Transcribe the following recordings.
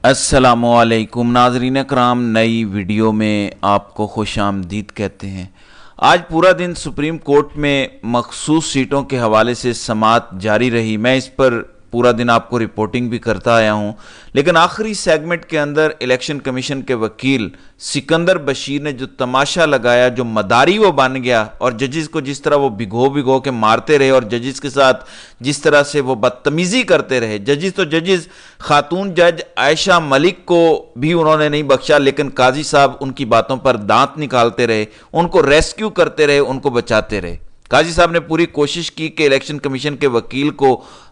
السلام علیکم ناظرین کرام، نئی ویڈیو میں آپ کو خوش آمدید کہتے ہیں۔ آج پورا دن سپریم کورٹ میں مخصوص سیٹوں کے حوالے سے سماعت جاری رہی۔ میں اس پر پورا دن آپ کو رپورٹنگ بھی کرتا آیا ہوں، لیکن آخری سیگمنٹ کے اندر الیکشن کمیشن کے وکیل سکندر بشیر نے جو تماشا لگایا، جو مداری وہ بن گیا، اور ججز کو جس طرح وہ بھگو کے مارتے رہے اور ججز کے ساتھ جس طرح سے وہ بدتمیزی کرتے رہے۔ ججز خاتون جج عائشہ ملک کو بھی انہوں نے نہیں بخشا، لیکن قاضی صاحب ان کی باتوں پر دانت نکالتے رہے، ان کو ریسکیو کرتے رہے، ان کو بچاتے رہے۔ قاضی صاحب نے پوری کوشش کی کہ الیکشن کمیشن کے وکیل کو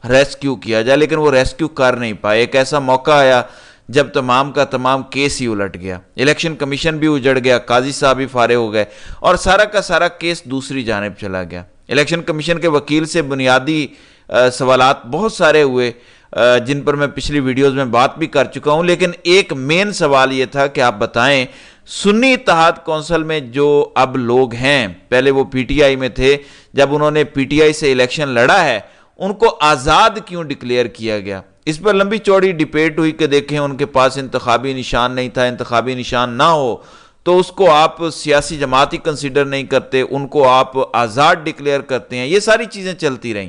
ریسکیو کیا جائے، لیکن وہ ریسکیو کر نہیں پائے۔ ایک ایسا موقع آیا جب تمام کا تمام کیس ہی الٹ گیا، الیکشن کمیشن بھی اجڑ گیا، قاضی صاحب بھی فارغ ہو گئے اور سارا کا سارا کیس دوسری جانب چلا گیا۔ الیکشن کمیشن کے وکیل سے بنیادی سوالات بہت سارے ہوئے جن پر میں پچھلی ویڈیوز میں بات بھی کر چکا ہوں، لیکن ایک مین سوال یہ تھا کہ آپ بتائیں سنی اتحاد کونسل میں جو اب لوگ ہیں، پہلے وہ پی ٹی آئی میں تھے، جب انہوں نے پی ٹی آئی سے الیکشن لڑا ہے، ان کو آزاد کیوں ڈکلیئر کیا گیا؟ اس پر لمبی چوڑی ڈیبیٹ ہوئی کہ دیکھیں ان کے پاس انتخابی نشان نہیں تھا، انتخابی نشان نہ ہو تو اس کو آپ سیاسی جماعت ہی کنسیڈر نہیں کرتے، ان کو آپ آزاد ڈکلیئر کرتے ہیں۔ یہ ساری چیزیں چلتی رہیں،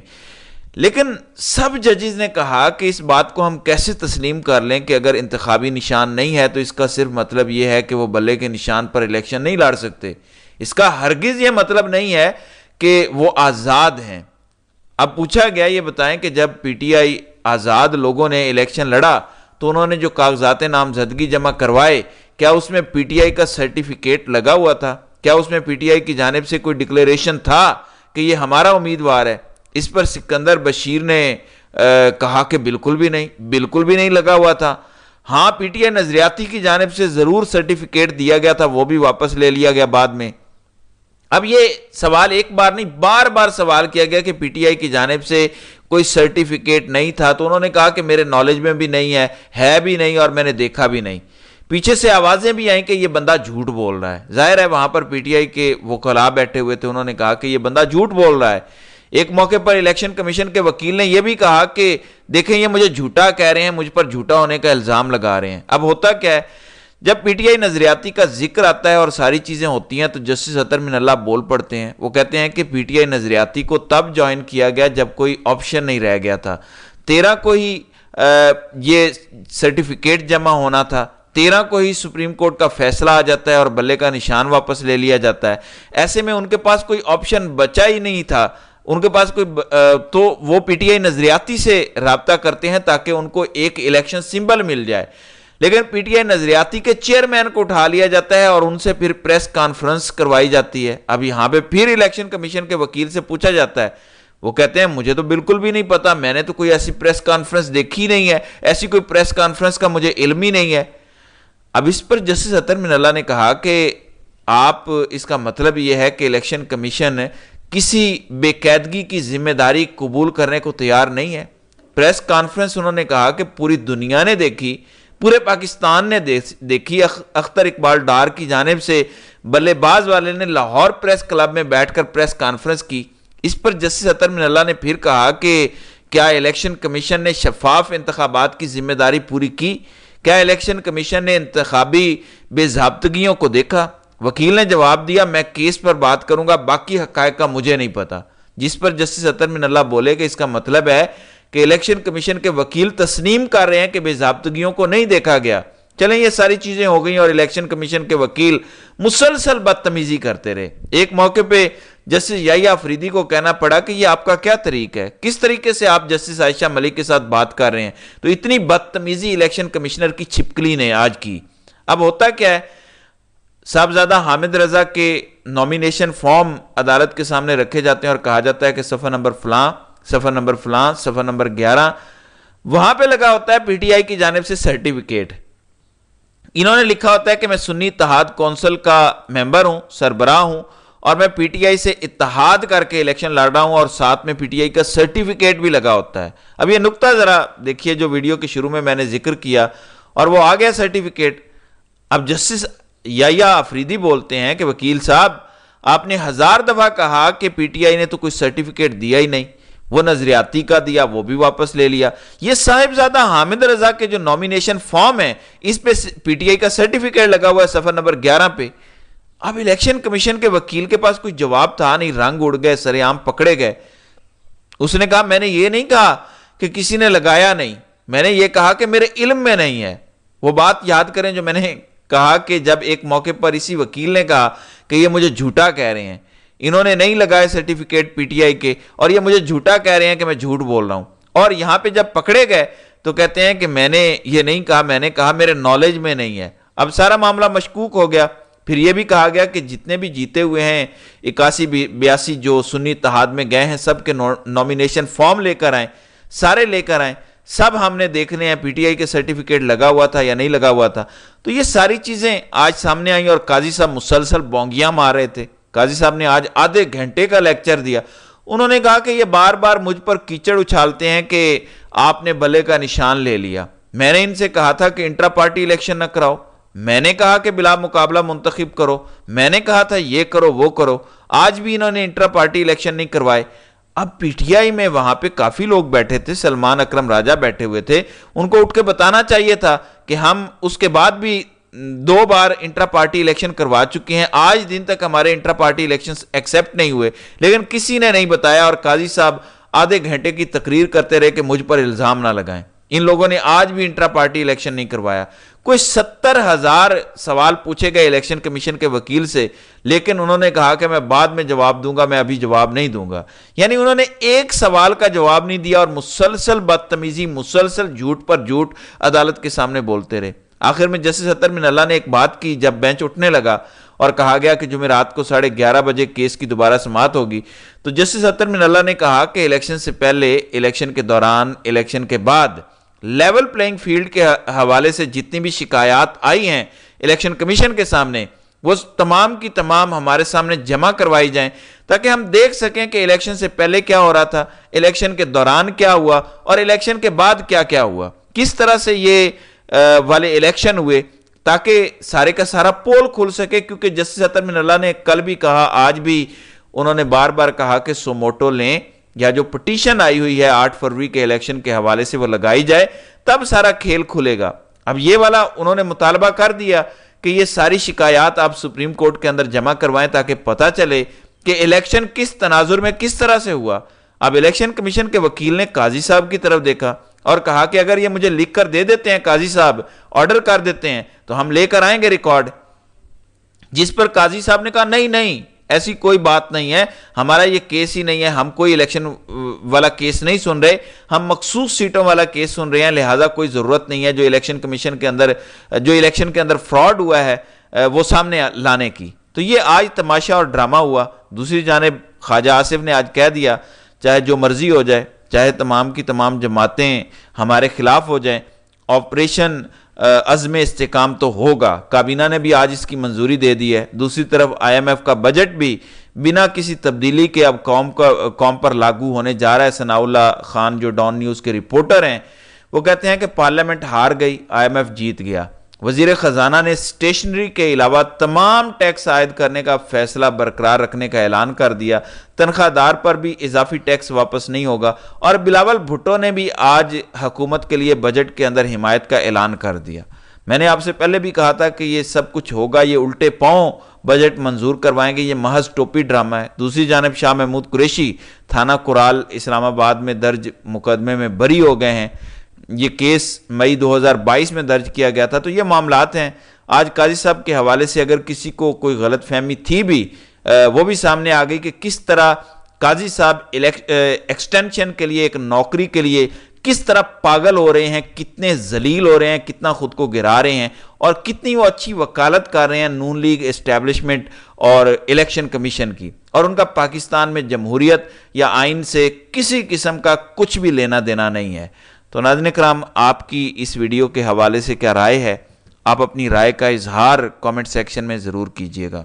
لیکن سب ججز نے کہا کہ اس بات کو ہم کیسے تسلیم کر لیں کہ اگر انتخابی نشان نہیں ہے تو اس کا صرف مطلب یہ ہے کہ وہ بلے کے نشان پر الیکشن نہیں لڑ سکتے۔ اس کا ہرگز یہ مطلب نہیں ہے کہ وہ آزاد ہیں۔ اب پوچھا گیا یہ بتائیں کہ جب پی ٹی آئی آزاد لوگوں نے الیکشن لڑا تو انہوں نے جو کاغذات نامزدگی جمع کروائے، کیا اس میں پی ٹی آئی کا سرٹیفکیٹ لگا ہوا تھا؟ کیا اس میں پی ٹی آئی کی جانب سے کوئی ڈکلیریشن تھا کہ یہ ہمارا امیدوار ہے؟ اس پر سکندر بشیر نے کہا کہ بالکل بھی نہیں لگا ہوا تھا۔ ہاں، پی ٹی آئی نظریاتی کی جانب سے ضرور سرٹیفکیٹ دیا گیا تھا، وہ بھی واپس لے لیا گیا بعد میں۔ اب یہ سوال ایک بار نہیں بار بار سوال کیا گیا کہ پی ٹی آئی کی جانب سے کوئی سرٹیفکیٹ نہیں تھا، تو انہوں نے کہا کہ میرے نالج میں بھی نہیں ہے بھی نہیں اور میں نے دیکھا بھی نہیں۔ پیچھے سے آوازیں بھی آئیں کہ یہ بندہ جھوٹ بول رہا ہے۔ ظاہر ہے وہاں پر پی ٹی آئی کے وکلاء بیٹھے ہوئے تھے، انہوں نے کہا کہ یہ بندہ جھوٹ بول رہا ہے۔ ایک موقع پر الیکشن کمیشن کے وکیل نے یہ بھی کہا کہ دیکھیں یہ مجھے جھوٹا کہہ رہے ہیں، مجھ پر جھوٹا ہونے کا الزام لگا رہے ہیں۔ اب ہوتا کیا ہے، جب پی ٹی آئی نظریاتی کا ذکر آتا ہے اور ساری چیزیں ہوتی ہیں تو جسٹس اطہر من اللہ بول پڑتے ہیں۔ وہ کہتے ہیں کہ پی ٹی آئی نظریاتی کو تب جوائن کیا گیا جب کوئی آپشن نہیں رہ گیا تھا۔ 13 کو ہی یہ سرٹیفکیٹ جمع ہونا تھا، 13 کو ہی سپریم کورٹ کا فیصلہ آ جاتا ہے اور بلے کا نشان واپس لے لیا جاتا ہے۔ ایسے میں ان کے پاس کوئی آپشن بچا ہی نہیں تھا، ان کے پاس کوئی تو وہ پی ٹی آئی نظریاتی سے رابطہ کرتے ہیں تاکہ ان کو ایک الیکشن سمبل مل جائے، لیکن پی ٹی آئی نظریاتی کے چیئرمین کو اٹھا لیا جاتا ہے اور ان سے پھر پریس کانفرنس کروائی جاتی ہے۔ اب یہاں پہ پھر الیکشن کمیشن کے وکیل سے پوچھا جاتا ہے، وہ کہتے ہیں مجھے تو بالکل بھی نہیں پتا، میں نے تو کوئی ایسی پریس کانفرنس دیکھی نہیں ہے، ایسی کوئی پریس کانفرنس کا مجھے علم ہی نہیں ہے۔ اب اس پر جسٹس اطہر من اللہ نے کہا کہ آپ اس کا مطلب یہ ہے کہ الیکشن کمیشن کسی بے قاعدگی کی ذمہ داری قبول کرنے کو تیار نہیں ہے۔ پریس کانفرنس انہوں نے کہا کہ پوری دنیا نے دیکھی، پورے پاکستان نے دیکھی، اختر اقبال ڈار کی جانب سے بلے باز والے نے لاہور پریس کلب میں بیٹھ کر پریس کانفرنس کی۔ اس پر جسٹس اطہر من اللہ نے پھر کہا کہ کیا الیکشن کمیشن نے شفاف انتخابات کی ذمہ داری پوری کی؟ کیا الیکشن کمیشن نے انتخابی بے ضابطگیوں کو دیکھا؟ وکیل نے جواب دیا میں کیس پر بات کروں گا، باقی حقائق کا مجھے نہیں پتا۔ جس پر جسٹس اطہر من اللہ بولے کہ اس کا مطلب ہے کہ الیکشن کمیشن کے وکیل تسلیم کر رہے ہیں کہ بے ضابطگیوں کو نہیں دیکھا گیا۔ چلیں یہ ساری چیزیں ہو گئیں اور الیکشن کمیشن کے وکیل مسلسل بدتمیزی کرتے رہے۔ ایک موقع پہ جسٹس یحییٰ آفریدی کو کہنا پڑا کہ یہ آپ کا کیا طریقہ ہے، کس طریقے سے آپ جسٹس عائشہ ملک کے ساتھ بات کر رہے ہیں؟ تو اتنی بدتمیزی الیکشن کمشنر کی چھپکلی نے آج کی۔ اب ہوتا کیا ہے، صاحبزادہ حامد رضا کے نومینیشن فارم عدالت کے سامنے رکھے جاتے ہیں اور کہا جاتا ہے کہ صفحہ نمبر فلاں، صفحہ نمبر فلاں، صفحہ نمبر 11، وہاں پہ لگا ہوتا ہے پی ٹی آئی کی جانب سے سرٹیفکیٹ۔ انہوں نے لکھا ہوتا ہے کہ میں سنی اتحاد کونسل کا ممبر ہوں، سربراہ ہوں، اور میں پی ٹی آئی سے اتحاد کر کے الیکشن لڑ رہا ہوں، اور ساتھ میں پی ٹی آئی کا سرٹیفکیٹ بھی لگا ہوتا ہے۔ اب یہ نقطہ ذرا دیکھیے جو ویڈیو کے شروع میں نے ذکر کیا، اور وہ آ گیا سرٹیفکیٹ۔ اب جسٹس یحییٰ آفریدی بولتے ہیں کہ وکیل صاحب آپ نے 1000 دفعہ کہا کہ پی ٹی آئی نے تو کوئی سرٹیفکیٹ دیا ہی نہیں، وہ نظریاتی کا دیا، وہ بھی واپس لے لیا۔ یہ صاحبزادہ حامد رضا کے جو نومینیشن فارم ہے اس پہ پی ٹی آئی کا سرٹیفکیٹ لگا ہوا ہے صفحہ نمبر 11 پہ۔ اب الیکشن کمیشن کے وکیل کے پاس کوئی جواب تھا نہیں، رنگ اڑ گئے، سر عام پکڑے گئے۔ اس نے کہا میں نے یہ نہیں کہا کہ کسی نے لگایا نہیں، میں نے یہ کہا کہ میرے علم میں نہیں ہے۔ وہ بات یاد کریں جو میں نے کہا کہ جب ایک موقع پر اسی وکیل نے کہا کہ یہ مجھے جھوٹا کہہ رہے ہیں، انہوں نے نہیں لگائے سرٹیفکیٹ پی ٹی آئی کے، اور یہ مجھے جھوٹا کہہ رہے ہیں کہ میں جھوٹ بول رہا ہوں۔ اور یہاں پہ جب پکڑے گئے تو کہتے ہیں کہ میں نے یہ نہیں کہا، میں نے کہا میرے نالج میں نہیں ہے۔ اب سارا معاملہ مشکوک ہو گیا۔ پھر یہ بھی کہا گیا کہ جتنے بھی جیتے ہوئے ہیں 81-82 جو سنی اتحاد میں گئے ہیں، سب کے نومینیشن فارم لے کر آئیں، سارے لے کر آئیں، سب ہم نے دیکھنے ہیں پی ٹی آئی کے سرٹیفکیٹ لگا ہوا تھا یا نہیں لگا ہوا تھا۔ تو یہ ساری چیزیں آج سامنے آئیں، اور قاضی صاحب مسلسل بونگیاں مار رہے تھے۔ قاضی صاحب نے آج آدھے گھنٹے کا لیکچر دیا۔ انہوں نے کہا کہ یہ بار بار مجھ پر کیچڑ اچھالتے ہیں کہ آپ نے بلے کا نشان لے لیا۔ میں نے ان سے کہا تھا کہ انٹرا پارٹی الیکشن نہ کراؤ، میں نے کہا کہ بلا مقابلہ منتخب کرو، میں نے کہا تھا یہ کرو وہ کرو۔ آج بھی انہوں نے انٹرا پارٹی الیکشن نہیں کروائے۔ اب پی ٹی آئی میں وہاں پہ کافی لوگ بیٹھے تھے، سلمان اکرم راجہ بیٹھے ہوئے تھے، ان کو اٹھ کے بتانا چاہیے تھا کہ ہم اس کے بعد بھی 2 بار انٹرا پارٹی الیکشن کروا چکے ہیں، آج دن تک ہمارے انٹرا پارٹی الیکشن ایکسیپٹ نہیں ہوئے، لیکن کسی نے نہیں بتایا، اور قاضی صاحب آدھے گھنٹے کی تقریر کرتے رہے کہ مجھ پر الزام نہ لگائیں۔ ان لوگوں نے آج بھی انٹرا پارٹی الیکشن نہیں کروایا۔ کوئی 70,000 سوال پوچھے گئے الیکشن کمیشن کے وکیل سے، لیکن انہوں نے کہا کہ میں بعد میں جواب دوں گا، میں ابھی جواب نہیں دوں گا۔ یعنی انہوں نے ایک سوال کا جواب نہیں دیا، اور مسلسل بدتمیزی، مسلسل جھوٹ پر جھوٹ عدالت کے سامنے بولتے رہے۔ آخر میں جسٹس اطہر من اللہ نے ایک بات کی جب بینچ اٹھنے لگا، اور کہا گیا کہ جمعرات کو 11:30 بجے کیس کی دوبارہ سماعت ہوگی، تو جسٹس اطہر من اللہ نے کہا کہ الیکشن سے پہلے، الیکشن کے دوران، الیکشن کے بعد لیول پلینگ فیلڈ کے حوالے سے جتنی بھی شکایات آئی ہیں الیکشن کمیشن کے سامنے، وہ تمام کی تمام ہمارے سامنے جمع کروائی جائیں، تاکہ ہم دیکھ سکیں کہ الیکشن سے پہلے کیا ہو رہا تھا، الیکشن کے دوران کیا ہوا، اور الیکشن کے بعد کیا کیا ہوا، کس طرح سے یہ والے الیکشن ہوئے، تاکہ سارے کا سارا پول کھل سکے۔ کیونکہ جسٹس اطہر من اللہ نے کل بھی کہا، آج بھی انہوں نے بار بار کہا کہ سوموٹو لیں، یا جو پٹیشن آئی ہوئی ہے 8 فروری کے الیکشن کے حوالے سے وہ لگائی جائے، تب سارا کھیل کھلے گا۔ اب یہ والا انہوں نے مطالبہ کر دیا کہ یہ ساری شکایات آپ سپریم کورٹ کے اندر جمع کروائیں، تاکہ پتہ چلے کہ الیکشن کس تناظر میں کس طرح سے ہوا۔ اب الیکشن کمیشن کے وکیل نے قاضی صاحب کی طرف دیکھا اور کہا کہ اگر یہ مجھے لکھ کر دے دیتے ہیں قاضی صاحب، آرڈر کر دیتے ہیں، تو ہم لے کر آئیں گے ریکارڈ۔ جس پر قاضی صاحب نے کہا نہیں، ایسی کوئی بات نہیں ہے، ہمارا یہ کیس ہی نہیں ہے، ہم کوئی الیکشن والا کیس نہیں سن رہے، ہم مخصوص سیٹوں والا کیس سن رہے ہیں، لہٰذا کوئی ضرورت نہیں ہے جو الیکشن کمیشن کے اندر، جو الیکشن کے اندر فراڈ ہوا ہے وہ سامنے لانے کی۔ تو یہ آج تماشا اور ڈرامہ ہوا۔ دوسری جانب خواجہ آصف نے آج کہہ دیا چاہے جو مرضی ہو جائے، چاہے تمام کی تمام جماعتیں ہمارے خلاف ہو جائیں، آپریشن عزم استحکام تو ہوگا۔ کابینہ نے بھی آج اس کی منظوری دے دی ہے۔ دوسری طرف IMF کا بجٹ بھی بنا کسی تبدیلی کے اب قوم پر لاگو ہونے جا رہا ہے۔ ثناء اللہ خان جو ڈان نیوز کے رپورٹر ہیں، وہ کہتے ہیں کہ پارلیمنٹ ہار گئی، IMF جیت گیا۔ وزیر خزانہ نے اسٹیشنری کے علاوہ تمام ٹیکس عائد کرنے کا فیصلہ برقرار رکھنے کا اعلان کر دیا۔ تنخواہ دار پر بھی اضافی ٹیکس واپس نہیں ہوگا، اور بلاول بھٹو نے بھی آج حکومت کے لیے بجٹ کے اندر حمایت کا اعلان کر دیا۔ میں نے آپ سے پہلے بھی کہا تھا کہ یہ سب کچھ ہوگا، یہ الٹے پاؤں بجٹ منظور کروائیں گے، یہ محض ٹوپی ڈرامہ ہے۔ دوسری جانب شاہ محمود قریشی تھانہ کرال اسلام آباد میں درج مقدمے میں بری ہو گئے ہیں۔ یہ کیس مئی 2022 میں درج کیا گیا تھا۔ تو یہ معاملات ہیں۔ آج قاضی صاحب کے حوالے سے اگر کسی کو کوئی غلط فہمی تھی بھی، وہ بھی سامنے آ گئی کہ کس طرح قاضی صاحب ایکسٹینشن کے لیے، ایک نوکری کے لیے کس طرح پاگل ہو رہے ہیں، کتنے ذلیل ہو رہے ہیں، کتنا خود کو گرا رہے ہیں، اور کتنی وہ اچھی وکالت کر رہے ہیں نون لیگ اسٹیبلشمنٹ اور الیکشن کمیشن کی، اور ان کا پاکستان میں جمہوریت یا آئین سے کسی قسم کا کچھ بھی لینا دینا نہیں ہے۔ تو ناظرین کرام، آپ کی اس ویڈیو کے حوالے سے کیا رائے ہے؟ آپ اپنی رائے کا اظہار کامنٹ سیکشن میں ضرور کیجیے گا۔